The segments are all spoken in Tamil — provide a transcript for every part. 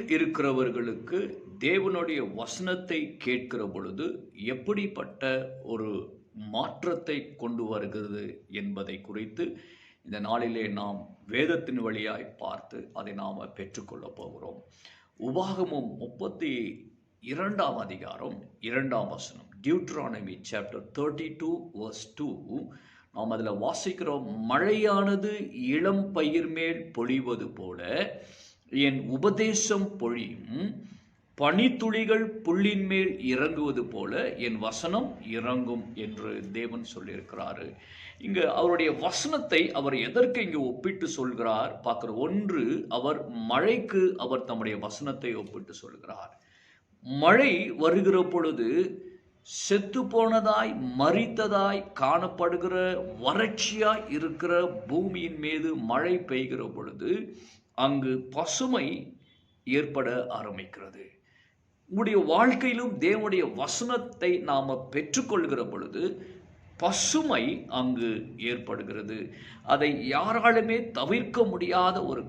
இருக்கிறவர்களுக்கு தேவனுடைய வசனத்தை கேட்கிற பொழுது எப்படிப்பட்ட ஒரு மாற்றத்தை கொண்டு வருகிறது என்பதை குறித்து இந்த நாளிலே நாம் வேதத்தின் வழியாய் பார்த்து அதை நாம் பெற்றுக்கொள்ளப் போகிறோம். உபாகமம் 32ஆம் அதிகாரம் 2ஆம் வசனம், டியூட்ரானமி சாப்டர் 32 verse 2. நாம் அதில் வாசிக்கிறோம், மழையானது இளம் பயிர் மேல் பொழிவது போல என் உபதேசம் பொழியும், பனித்துளிகள் புல்லின் மேல் இறங்குவது போல என் வசனம் இறங்கும் என்று தேவன் சொல்லியிருக்கிறாரு. இங்கு அவருடைய வசனத்தை அவர் எதற்கு இங்கு ஒப்பிட்டு சொல்கிறார் பார்க்கிற ஒன்று, அவர் மழைக்கு அவர் தம்முடைய வசனத்தை ஒப்பிட்டு சொல்கிறார். மழை வருகிற பொழுது செத்து போனதாய் மரித்ததாய் காணப்படுகிற வறட்சியாய் இருக்கிற பூமியின் மீது மழை பெய்கிற பொழுது அங்கு பசுமை ஏற்பட ஆரம்பிக்கிறது. உங்களுடைய வாழ்க்கையிலும் தேவனுடைய வசனத்தை நாம் பெற்றுக்கொள்கிற பொழுது பசுமை அங்கு ஏற்படுகிறது. அதை யாராலுமே தவிர்க்க முடியாத ஒரு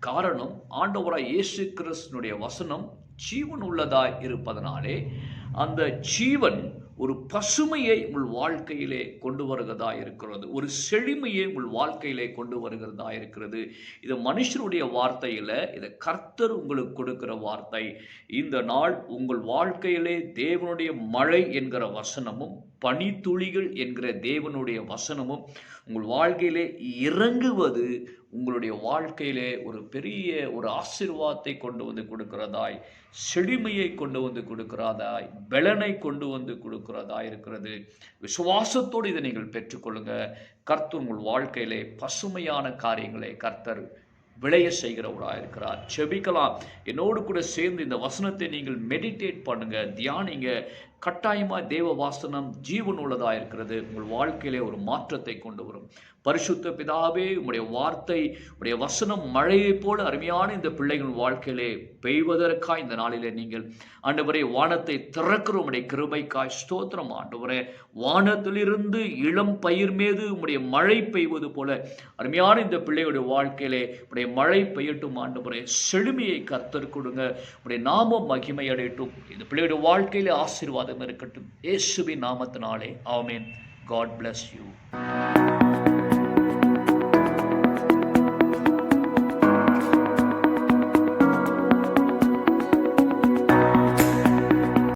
காரணம் ஆண்டவராய் இயேசு கிறிஸ்துவினுடைய வசனம் ஜீவன் உள்ளதாய் இருப்பதனாலே அந்த ஜீவன் ஒரு பசுமையை உங்கள் வாழ்க்கையிலே கொண்டு வருகிறதா இருக்கிறது, ஒரு செழுமையை உங்கள் வாழ்க்கையிலே கொண்டு வருகிறதா இருக்கிறது. இது மனுஷனுடைய வார்த்தையில், இதை கர்த்தர் உங்களுக்கு கொடுக்கிற வார்த்தை. இந்த நாள் உங்கள் வாழ்க்கையிலே தேவனுடைய மழை என்கிற வசனமும் பனித்துளிகள் என்கிற தேவனுடைய வசனமும் உங்கள் வாழ்க்கையிலே இறங்குவது உங்களுடைய வாழ்க்கையிலே ஒரு பெரிய ஒரு ஆசீர்வாதத்தை கொண்டு வந்து கொடுக்கிறதாய், செழுமையை கொண்டு வந்து கொடுக்கிறதாய், பலனை கொண்டு வந்து கொடுக்கிறதாய் இருக்கிறது. விசுவாசத்தோடு இதை நீங்கள் பெற்றுக்கொள்ளுங்க. கர்த்தர் உங்கள் வாழ்க்கையிலே பசுமையான காரியங்களை கர்த்தர் விளைய செய்கிறவராக இருக்கிறார். செபிக்கலாம். என்னோடு கூட சேர்ந்து இந்த வசனத்தை நீங்கள் மெடிடேட் பண்ணுங்க, தியானிங்க. கட்டாயமாக தேவ வாசனம் ஜீவன் உள்ளதாக இருக்கிறது. உங்கள் வாழ்க்கையிலே ஒரு மாற்றத்தை கொண்டு வரும். பரிசுத்த பிதாவே, உம்முடைய வார்த்தை, உடைய வசனம் மழையைப் போல அருமையான இந்த பிள்ளைகள் வாழ்க்கையிலே பெய்வதற்காய் இந்த நாளிலே நீங்கள் ஆண்டவரே வானத்தை திறக்கிற உம்முடைய கிருபைக்காய் ஸ்தோத்திரம். ஆண்டவரே, வானத்திலிருந்து இளம் பயிர் மீது உம்முடைய மழை பெய்வது போல அருமையான இந்த பிள்ளைகளுடைய வாழ்க்கையிலே உடைய மழை பெய்யட்டும். ஆண்டவரே, செழுமையை கர்த்தர் கொடுங்க. உடைய நாமம் மகிமை அடையட்டும். இந்த பிள்ளைகளுடைய வாழ்க்கையிலே ஆசீர்வாதம் இருக்கட்டும். இயேசுவின் நாமத்தினாலே ஆமென். God bless you.